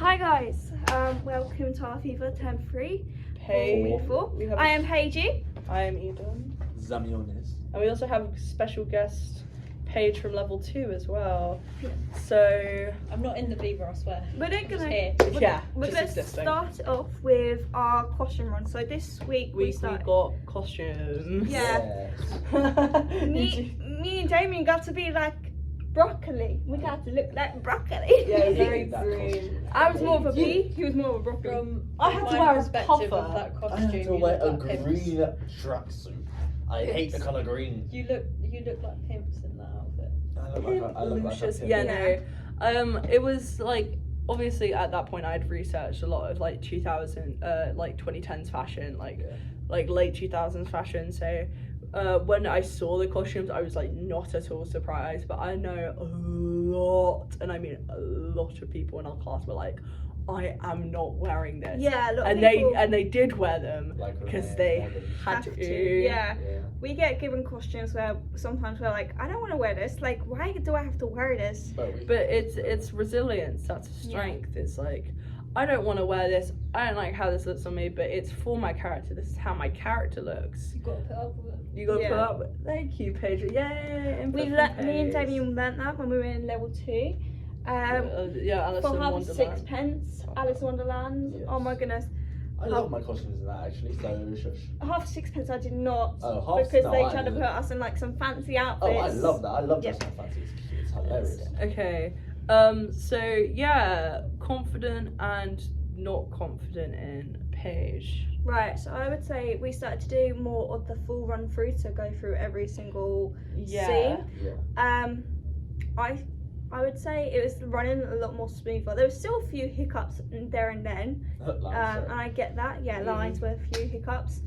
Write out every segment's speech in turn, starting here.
Hi guys, welcome to our FIFA Term 3. Hey, I am Paigey. I am Eden. Zamiones. And we also have a special guest, Paige from level 2 as well. So I'm not in the Viva, I swear. We're I'm just gonna here. we're just gonna existing. start off with our costume run. So this week we we started. got costumes. Yeah. Yes. Me and Damien got to be like broccoli. We got to look like broccoli. Yeah, very That green. I was more of a pea. He was more of a broccoli. From I had to my wear a perspective puffer. of that I costume, had to you wear a look like green pimps. tracksuit. I hate the colour green. You look like pimps in that outfit. I look like a Lucius. pimp. Yeah, no. It was like obviously at that point I'd researched a lot of like 2010s fashion, like late 2000s fashion. So when I saw the costumes, I was like not at all surprised. But I know a lot, and I mean a lot of people in our class were like, I am not wearing this. Yeah, a lot of and people they did wear them Like because Renee they Morgan. had have to. to. Yeah. Yeah. We get given costumes where sometimes we're like, I don't want to wear this. Like, why do I have to wear this? But It's resilience. That's a strength. It's like, I don't want to wear this. I don't like how this looks on me, but it's for my character. This is how my character looks. You got to put up with it. You got to Yeah. put up with. Thank you, Paige. Yay! Me and Damien learnt that when we were in level 2. Yeah, Alice For in half Wonderland. sixpence, Alice in Wonderland. Yes. Oh my goodness. I love my costumes in that actually, so shush. Half sixpence I did not. Oh, half because no, they I tried to love- put us in like some fancy outfits. Oh, I love that. I love Yeah. dressing up fancy. It's hilarious. Okay. So yeah, confident and not confident in Paige. Right, so I would say we started to do more of the full run through to go through every single Yeah. scene. Yeah. I would say it was running a lot more smoother. There was still a few hiccups there and then. And I get that. Yeah, lines with a few hiccups.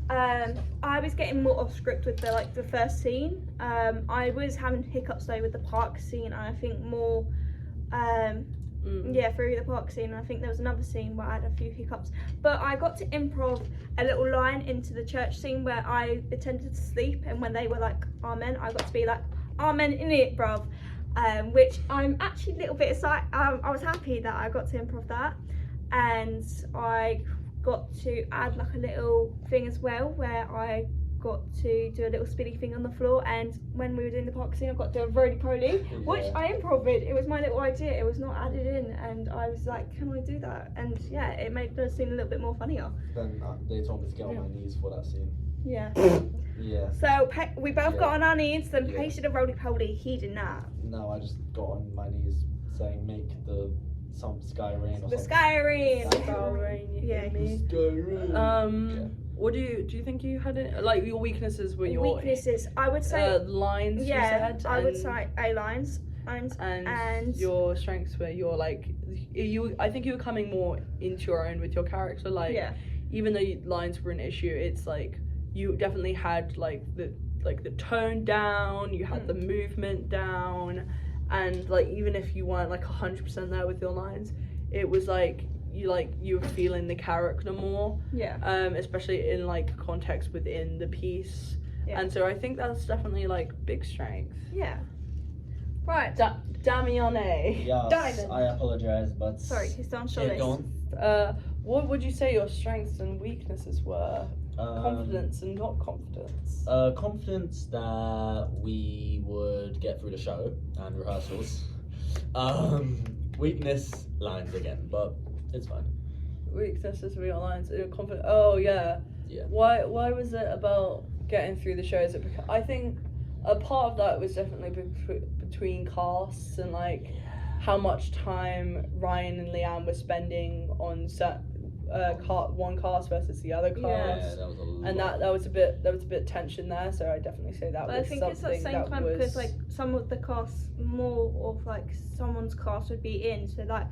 I was getting more off script with the first scene. I was having hiccups though with the park scene, and I think more through the park scene. And I think there was another scene where I had a few hiccups. But I got to improv a little line into the church scene where I pretended to sleep, and when they were like amen, I got to be like amen in it, bruv. Which I'm actually a little bit excited. I was happy that I got to improv that, and I got to add like a little thing as well where I got to do a little spinny thing on the floor. And when we were doing the park scene, I got to do a roly-poly, which I improvised. It was my little idea. It was not added in, and I was like, "Can I do that?" And yeah, it made the scene a little bit more funnier. Then they told me to get on my knees for that scene. Yeah. Yeah. So we both got on our knees. Then Yeah. Paige did a roly-poly. He did not. No, I just got on my knees saying, "Make some sky rain or The something." sky rain. Sky rain, you Yeah. hear me? Sky rain. What do you think you had it? Like your weaknesses were your Weaknesses. I would say. lines. Yeah, you said, I would and- say A lines. and your strengths were your like you. I think you were coming more into your own with your character. Like Yeah. even though lines were an issue, it's like you definitely had like the tone down. You had the movement down, and like even if you weren't like 100% there with your lines, it was like you were feeling the character more. Yeah. Especially in like context within the piece. Yeah. And so I think that's definitely like big strength. Yeah. Right. Damiane. Yes, Diamond. I apologize, but Sorry, he's on Yeah, shoulders. go on. What would you say your strengths and weaknesses were? Um, Confidence and not confidence. Confidence that we would get through the show and rehearsals. Weakness lines again, but it's fine. Weaknesses for your lines. Confidence. Oh yeah. Yeah. Why was it about getting through the show? Is it because I think a part of that was definitely between casts and like how much time Ryan and Leanne were spending on set. One cast versus the other cast. Yeah, that was a lot. And that was a bit tension there, so I definitely say that But I was think it's at the something same that time was because like some of the casts, more of like someone's cast would be in, so like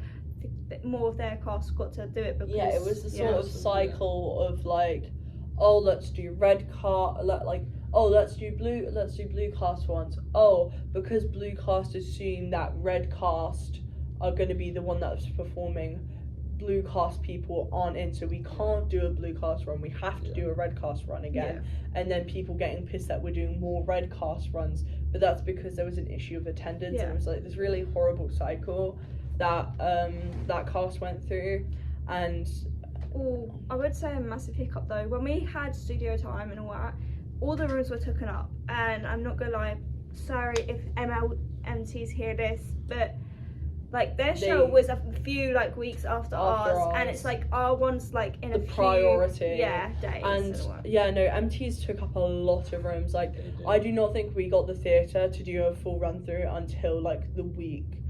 more of their cast got to do it because yeah, it was the sort of Yeah. cycle of like, oh, let's do red cast, let's do blue cast ones. Oh, because blue cast assume that red cast are going to be the one that's performing. Blue cast people aren't in, so we can't do a blue cast run. We have to do a red cast run again. And then people getting pissed that we're doing more red cast runs, but that's because there was an issue of attendance, and it was like this really horrible cycle. that that cast went through, and Oh, I would say a massive hiccup though. When we had studio time and all the rooms were taken up, and I'm not gonna lie, sorry if MTs hear this, but like their show was a few like weeks after ours, and it's like our one's like in the a few priority. days. And yeah, no, MTs took up a lot of rooms. Like I do not think we got the theatre to do a full run through until like the week,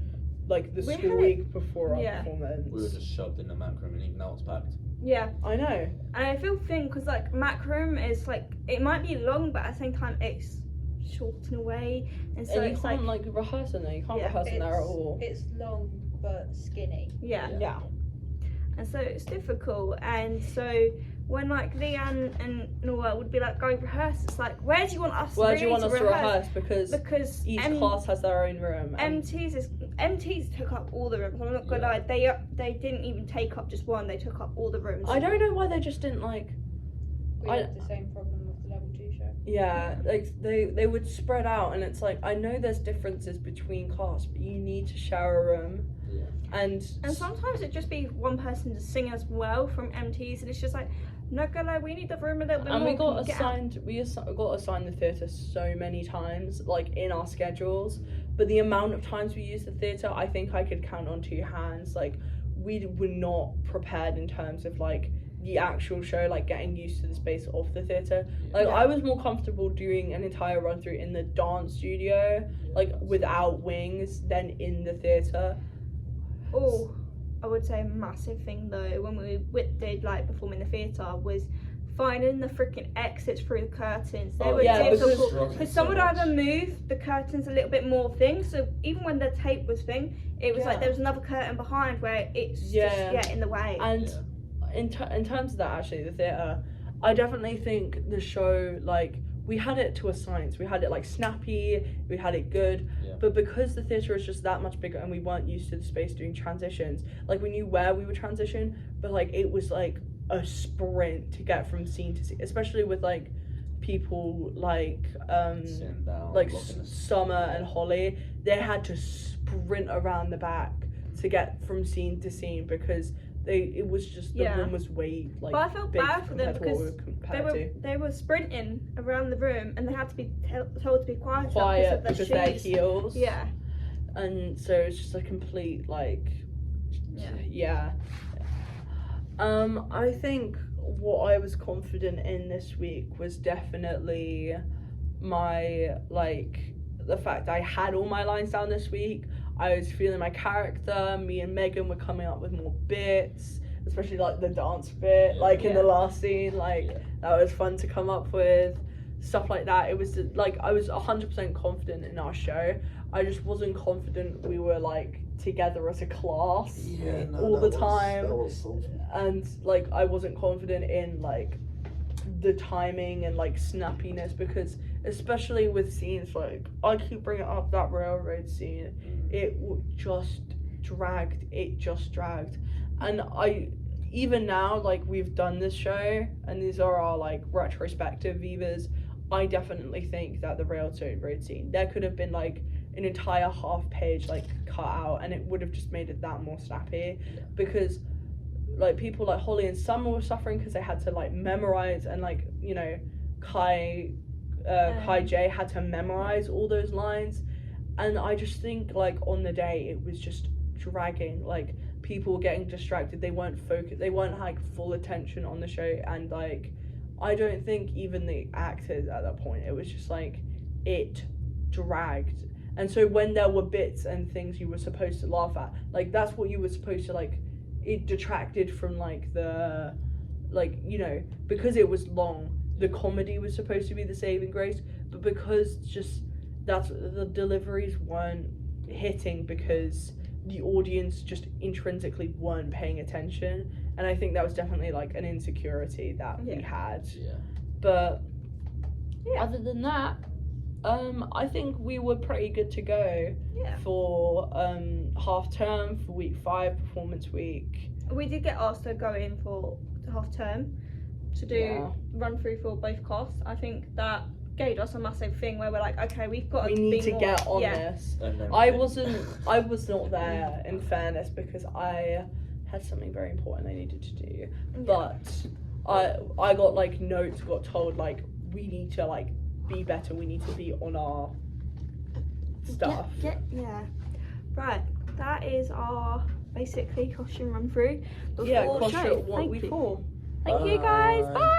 like the school week before our performance. We were just shoved in the Mac room, and even now it's packed. Yeah, I know. And I feel because like Mac room is like it might be long, but at the same time it's short in a way, and so and you it's can't like rehearse in there. You can't rehearse in there at all. It's long but skinny. Yeah. And so it's difficult, and so when like Leanne and Noah would be like going rehearse, it's like where do you want us to rehearse? Because each class has their own room. MTs took up all the rooms. I'm not gonna lie, they didn't even take up just one. They took up all the rooms. I don't know why they just didn't like. We had the same problem with the level 2 show. Yeah, like they would spread out, and it's like I know there's differences between class, but you need to share a room. Yeah. And sometimes it'd just be one person to sing as well from MTs, and it's just like, not gonna lie, we need the room a little bit more. And we got assigned the theatre so many times, like in our schedules. But the amount of times we used the theatre, I think I could count on 2 hands. Like we were not prepared in terms of like the actual show, like getting used to the space of the theatre. Like I was more comfortable doing an entire run through in the dance studio, like without wings, than in the theatre. Oh, I would say a massive thing though when we did like perform in the theatre was finding the freaking exits through the curtains. They were difficult because some would either move the curtains a little bit more thing, so even when the tape was thing, it was like there was another curtain behind where it's just in the way. And in terms of that, actually, the theatre, I definitely think the show, like, we had it to a science. We had it like snappy, we had it good, but because the theatre is just that much bigger and we weren't used to the space doing transitions, like we knew where we would transition, but like it was like a sprint to get from scene to scene, especially with like people like Summer and Holly. They had to sprint around the back to get from scene to scene because it was just the room was way like. But I felt bad for them because they were sprinting around the room and they had to be told to be quiet because their heels. Yeah. And so it's just a complete like. I think what I was confident in this week was definitely my like the fact I had all my lines down this week. I was feeling my character. Me and Megan were coming up with more bits, especially like the dance bit, in the last scene. That was fun to come up with, stuff like that. It was like I was 100% confident in our show. I just wasn't confident we were like together as a class all the time, and like I wasn't confident in like the timing and like snappiness, because especially with scenes like I keep bringing up that railroad scene, it just dragged, and I even now, like we've done this show and these are our like retrospective Vivas, I definitely think that the railroad scene, there could have been like an entire half page like cut out and it would have just made it that more snappy, because like people like Holly and Summer were suffering because they had to like memorize, and like, you know, Kai J had to memorize all those lines, and I just think like on the day it was just dragging, like people were getting distracted, they weren't focused, they weren't like full attention on the show, and like I don't think even the actors at that point, it was just like it dragged. And so when there were bits and things you were supposed to laugh at, like that's what you were supposed to like, it detracted from like the, like, you know, because it was long, the comedy was supposed to be the saving grace, but because just that's the deliveries weren't hitting because the audience just intrinsically weren't paying attention, and I think that was definitely like an insecurity that we had. But other than that, I think we were pretty good to go for half term, for week 5 performance week. We did get asked to go in for half term to do run through for both casts. I think that gave us a massive thing where we're like, okay, we've got We to need be to more, get on yeah. this. And then I was not there, in fairness, because I had something very important I needed to do. But I got like notes, got told like we need to like be better. We need to be on our stuff. Yeah. Right. That is our basically costume run through. Yeah, before costume show. what Thank we you. thought. Thank you guys. Bye. Bye.